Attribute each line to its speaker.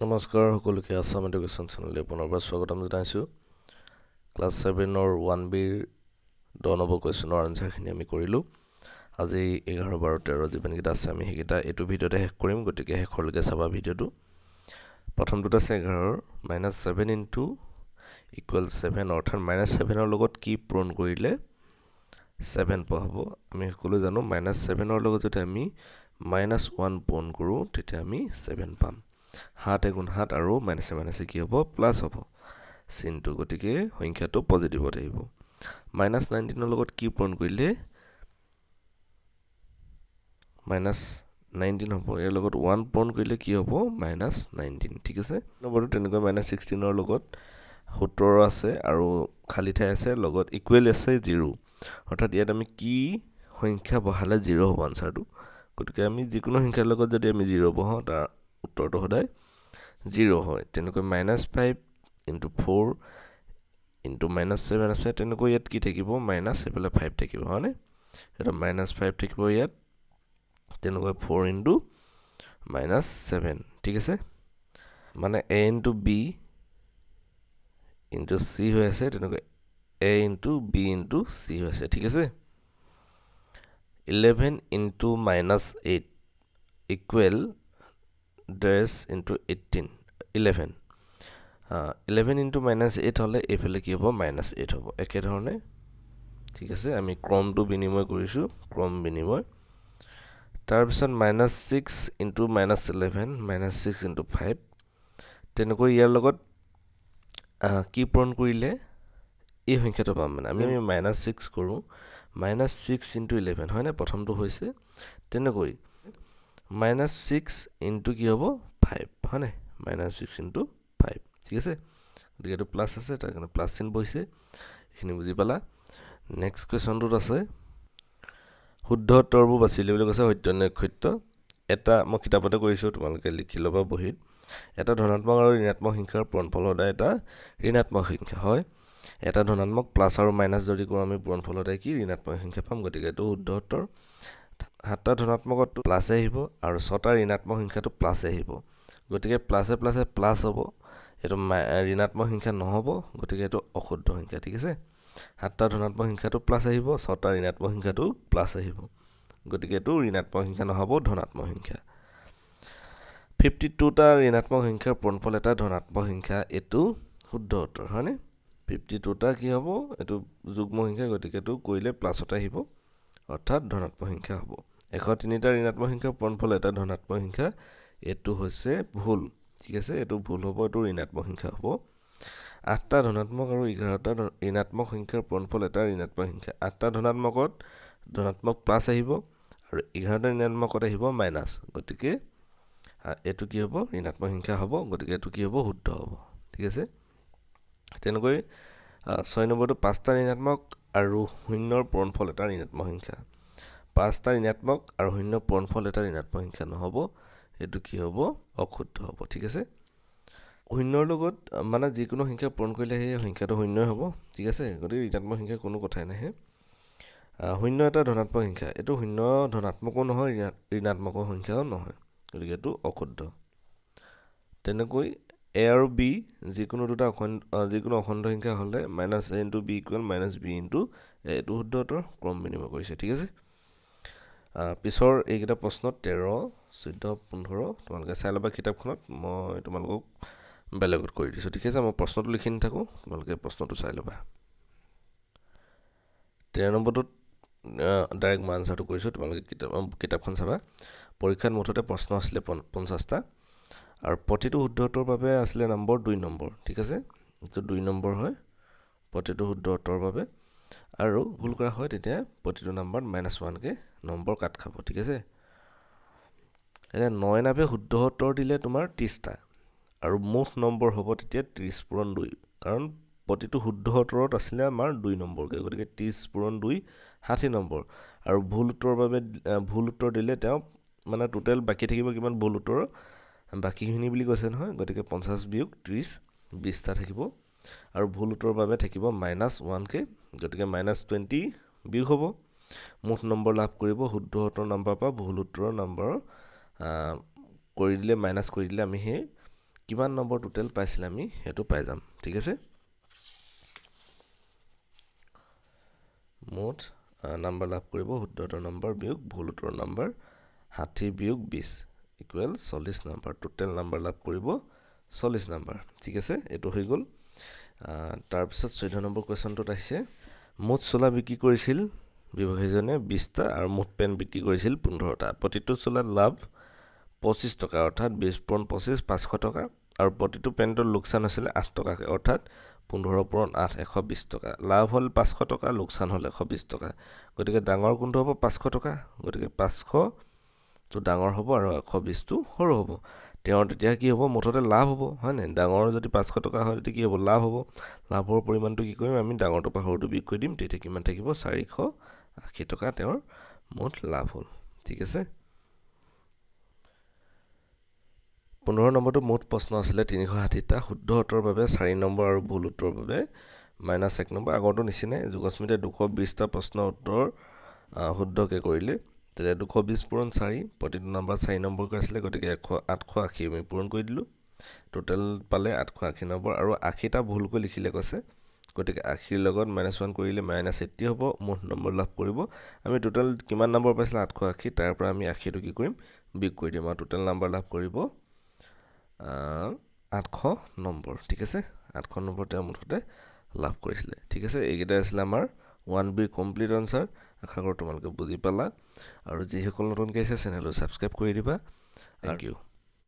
Speaker 1: নমস্কাৰ সকলোকে আসাম এডুকেশ্যন চেনেললৈ পুনৰবাৰ স্বাগতম জনাইছোঁ। ক্লাছ 7ৰ 1Bৰ 10 নম্বৰ কুৱেশ্যনৰ আনচাৰখিনি আমি কৰিলোঁ। আজি 11, 12, 13 যিমানকেইটা আছে আমি সেইকেইটা এইটো ভিডিঅ'তে শেষ কৰিম, গতিকে শেষলৈকে চাবা ভিডিঅ'টো। প্ৰথমটোত আছে 11 -7 ইনটু ইকুৱেল 7 অৰ্থাৎ -7ৰ লগত কি পূৰণ কৰিলে 7 পোৱা হ'ব। আমি সকলো জানো -7ৰ লগত যদি আমি -1 পূৰণ কৰোঁ তেতিয়া আমি 7 পাম। 7 × 7 আৰু মাইনাছে মাইনাছে কি হ'ব প্লাছ হ'ব চিনটো, গতিকে সংখ্যাটো পজিটিভত আহিব। -19ৰ লগত কি পূৰণ কৰিলে -19 হ'ব। ইয়াৰ লগত 1 পূৰণ কৰিলে কি হ'ব -19, ঠিক আছে। নম্বৰটো তেনেকৈ -16ৰ লগত 17 আছে আৰু খালী ঠাই আছে, লগত ইকুৱেল আছে 0, অৰ্থাৎ ইয়াত আমি কি সংখ্যা বহালে 0 হ'ব আনচাৰটো। গতিকে আমি যিকোনো সংখ্যাৰ লগত যদি আমি 0 বহাওঁ তাৰ উত্তৰটো সদায় 0 হয়। তেনেকৈ -5 × 4 × -7 আছে, তেনেকৈ ইয়াত কি থাকিব এইফালে 5 থাকিব, হয়নে? এটা -5 থাকিব ইয়াত, তেনেকৈ 4 × -7, ঠিক আছে। মানে a × b × c হৈ আছে, তেনেকৈ a × b × c হৈ আছে, ঠিক আছে। 11 × -8 ইকুৱেল ডেছ × 18 11 × -8 হ'লে এইফালে কি হ'ব -8 হ'ব, একেধৰণে, ঠিক আছে। আমি ক্ৰমটো বিনিময় কৰিছোঁ, ক্ৰম বিনিময়। তাৰপিছত -6 × -11 -6 × 5, তেনেকৈ ইয়াৰ লগত কি পূৰণ কৰিলে এই সংখ্যাটো পাম। মানে আমি -6 কৰোঁ, -6 × 11, হয়নে? প্ৰথমটো হৈছে তেনেকৈ -6 × কি হ'ব 5, হয়নে? -6 × 5, ঠিক আছে। গতিকে এইটো প্লাছ আছে, তাৰ কাৰণে প্লাছ চিন বহিছে, এইখিনি বুজি পালা। নেক্সট কুৱেশ্যনটোত আছে শুদ্ধ উত্তৰবোৰ বাছি উলিয়াবলৈ কৈছে, সত্য নে অসত্য। এটা মই কিতাপতে কৰিছোঁ, তোমালোকে লিখি ল'বা বহীত। এটা ধনাত্মক আৰু ঋণাত্মক সংখ্যাৰ পূৰণফল সদায় এটা ঋণাত্মক সংখ্যা হয়। এটা ধনাত্মক প্লাছ আৰু মাইনাছ যদি কৰোঁ আমি পূৰণফল সদায় কি ঋণাত্মক সংখ্যা পাম, গতিকে এইটো শুদ্ধ উত্তৰ। 7টা ধনাত্মকতো প্লাছে আহিব আৰু 6টা ঋণাত্মক সংখ্যাটো প্লাছে আহিব, গতিকে প্লাছে প্লাছে প্লাছ হ'ব, এইটো ঋণাত্মক সংখ্যা নহ'ব, গতিকে এইটো অশুদ্ধ সংখ্যা, ঠিক আছে। 7টা ধনাত্মক সংখ্যাটো প্লাছ আহিব, 6টা ঋণাত্মক সংখ্যাটো প্লাছ আহিব, গতিকে এইটো ঋণাত্মক সংখ্যা নহ'ব, ধনাত্মক সংখ্যা। 52টা ঋণাত্মক সংখ্যাৰ পূৰণফল এটা ধনাত্মক সংখ্যা, এইটো শুদ্ধ উত্তৰ, হয়নে? 52টা কি হ'ব, এইটো যুগ্ম সংখ্যা, গতিকে এইটো কৰিলে প্লাছতে আহিব, অৰ্থাৎ ধনাত্মক সংখ্যা হ'ব। 103টা ঋণাত্মক সংখ্যাৰ পূৰণফল এটা ধনাত্মক সংখ্যা, এইটো হৈছে ভুল, ঠিক আছে, এইটো ভুল হ'ব, এইটো ঋণাত্মক সংখ্যা হ'ব। 8টা ধনাত্মক আৰু 11টা ঋণাত্মক সংখ্যাৰ পূৰণফল এটা ঋণাত্মক সংখ্যা। 8টা ধনাত্মকত ধনাত্মক প্লাছ আহিব আৰু 11টা ঋণাত্মকত আহিব মাইনাছ, গতিকে এইটো কি হ'ব ঋণাত্মক সংখ্যা হ'ব, গতিকে এইটো কি হ'ব শুদ্ধ হ'ব, ঠিক আছে। তেনেকৈ 6 নম্বৰটো 5টা ঋণাত্মক আৰু 0ৰ পূৰণফল এটা ঋণাত্মক সংখ্যা। 5টা ঋণাত্মক আৰু 0ৰ পূৰণফল এটা ঋণাত্মক সংখ্যা নহ'ব, এইটো কি হ'ব অশুদ্ধ হ'ব, ঠিক আছে। 0ৰ লগত মানে যিকোনো সংখ্যা পূৰণ কৰিলে সেই সংখ্যাটো 0ই হ'ব, ঠিক আছে, গতিকে ঋণাত্মক সংখ্যা কোনো কথাই নাহে। 0 এটা ধনাত্মক সংখ্যা, এইটো 0 ধনাত্মকো নহয় ঋণাত্মকৰ সংখ্যাও নহয়, গতিকে এইটো অশুদ্ধ। তেনেকৈ a আৰু b যিকোনো অখণ্ড সংখ্যা হ'লে -a × b = -b × a, এইটো শুদ্ধ উত্তৰ, ক্ৰম বিনিময় কৰিছে, ঠিক আছে। পিছৰ এইকেইটা প্ৰশ্নত 13, 14, 15 তোমালোকে চাই ল'বা কিতাপখনত, মই তোমালোকক বেলেগত কৰি দিছোঁ, ঠিক আছে। মই প্ৰশ্নটো লিখি নাথাকোঁ, তোমালোকে প্ৰশ্নটো চাই ল'বা। 13 নম্বৰটোত ডাইৰেক্ট মই আনচাৰটো কৰিছোঁ, তোমালোকে কিতাপখন চাবা। পৰীক্ষাত মুঠতে প্ৰশ্ন আছিলে 50টা আৰু প্ৰতিটো শুদ্ধ উত্তৰৰ বাবে আছিলে নম্বৰ 2 নম্বৰ, ঠিক আছে। এইটো 2 নম্বৰ হয় প্ৰতিটো শুদ্ধ উত্তৰৰ বাবে, আৰু ভুল কৰা হয় তেতিয়া প্ৰতিটো নম্বৰত -1কে নম্বৰ কাট খাব, ঠিক আছে। এতিয়া 9 নাৱে শুদ্ধ উত্তৰ দিলে তোমাৰ 30টা আৰু মুঠ নম্বৰ হ'ব তেতিয়া 30 × 2, কাৰণ প্ৰতিটো শুদ্ধ উত্তৰত আছিলে আমাৰ 2 নম্বৰকৈ, গতিকে 30 × 2 60 নম্বৰ, আৰু ভুল উত্তৰৰ বাবে ভুল উত্তৰ দিলে তেওঁ মানে টোটেল বাকী থাকিব কিমান ভুল উত্তৰ বাকীখিনি বুলি কৈছে নহয়, গতিকে 50 বিয়োগ 30 20টা থাকিব, আৰু ভুল উত্তৰৰ বাবে থাকিব -1কে, গতিকে -20 বিয়োগ হ'ব, মুঠ নম্বৰ লাভ কৰিব শুদ্ধ উত্তৰ নম্বৰ পৰা ভুল উত্তৰৰ নম্বৰ কৰি দিলে মাইনাছ কৰি দিলে আমি সেই কিমান নম্বৰ টোটেল পাইছিল আমি সেইটো পাই যাম ঠিক আছে মুঠ নম্বৰ লাভ কৰিব শুদ্ধ উত্তৰ নম্বৰ বিয়োগ ভুল উত্তৰ নম্বৰ 60 বিয়োগ 20 ইকুৱেল 40 নম্বৰ টোটেল নম্বৰ লাভ কৰিব 40 নম্বৰ ঠিক আছে এটো হৈ গল তাৰ পিছত 14 নম্বৰ কোৱেশ্চনটোত আহিছে মুঠ চোলা বিক্ৰী কৰিছিল ব্যৱসায়ীজনে 20টা আৰু মুঠ পেন বিক্ৰী কৰিছিল 15টা প্ৰতিটো চোলাত লাভ 25 টকা অৰ্থাৎ 20 পূৰণ 25 500 টকা আৰু প্ৰতিটো পেণ্টৰ লোকচান হৈছিল 8 টকাকৈ অৰ্থাৎ 15 পূৰণ 8 120 টকা লাভ হল 500 টকা লোকচান হল 120 টকা গতিকে ডাঙৰ কোনটো হ'ব 500 টকা গতিকে 500 তো ডাঙৰ হ'ব আৰু 120 টো সৰু হ'ব তেওঁৰ তেতিয়া কি হ'ব মুঠতে লাভ হ'ব হয় নাই ডাঙৰ যদি 500 টকা হয় তেতিয়া কি হ'ব লাভ হ'ব লাভৰ পৰিমাণটো কি কৰিম আমি ডাঙৰটো পৰা সৰুটো বিয়োগ কৰি দিম তেতিয়া কিমান থাকিব 480 টকা তেওঁৰ মুঠ লাভ হ'ল ঠিক আছে 15 নম্বৰটো মুঠ প্ৰশ্ন আছিলে 360টা শুদ্ধ উত্তৰৰ বাবে 4 নম্বৰ আৰু ভুল উত্তৰৰ বাবে -1 নম্বৰ আগৰটো নিচিনাই যোগস্মিতে 220টা প্ৰশ্ন উত্তৰ শুদ্ধকে কৰিলে তেতিয়া 220 পূৰণ 4 প্ৰতিটো নম্বৰ 4 নম্বৰকৈ আছিলে গতিকে 880 আমি পূৰণ কৰি দিলো টোটেল পালে 880 নম্বৰ আৰু 80টা ভুলকৈ লিখিলে কৈছে গতিকে 80 লগত -1 কৰিলে -80 হ'ব মুঠ নম্বৰ লাভ কৰিব আমি টোটেল কিমান নম্বৰ পাইছিল 880 তাৰ পৰা আমি 80 টো কি কৰিম বিয়োগ কৰি দিম আৰু টোটেল নম্বৰ লাভ কৰিব 800 নম্বৰ ঠিক আছে 800 নম্বৰ তেওঁ মুঠতে লাভ কৰিছিলে ঠিক আছে এইকেইটা আছিল আমাৰ 1B কমপ্লিট আনসাৰ আশা কৰো তোমালোকে বুজি পালা আৰু যিসকল নতুনকৈ আছে চেনেলটো সাবস্ক্ৰাইব কৰি দিবা থ্যাংক ইউ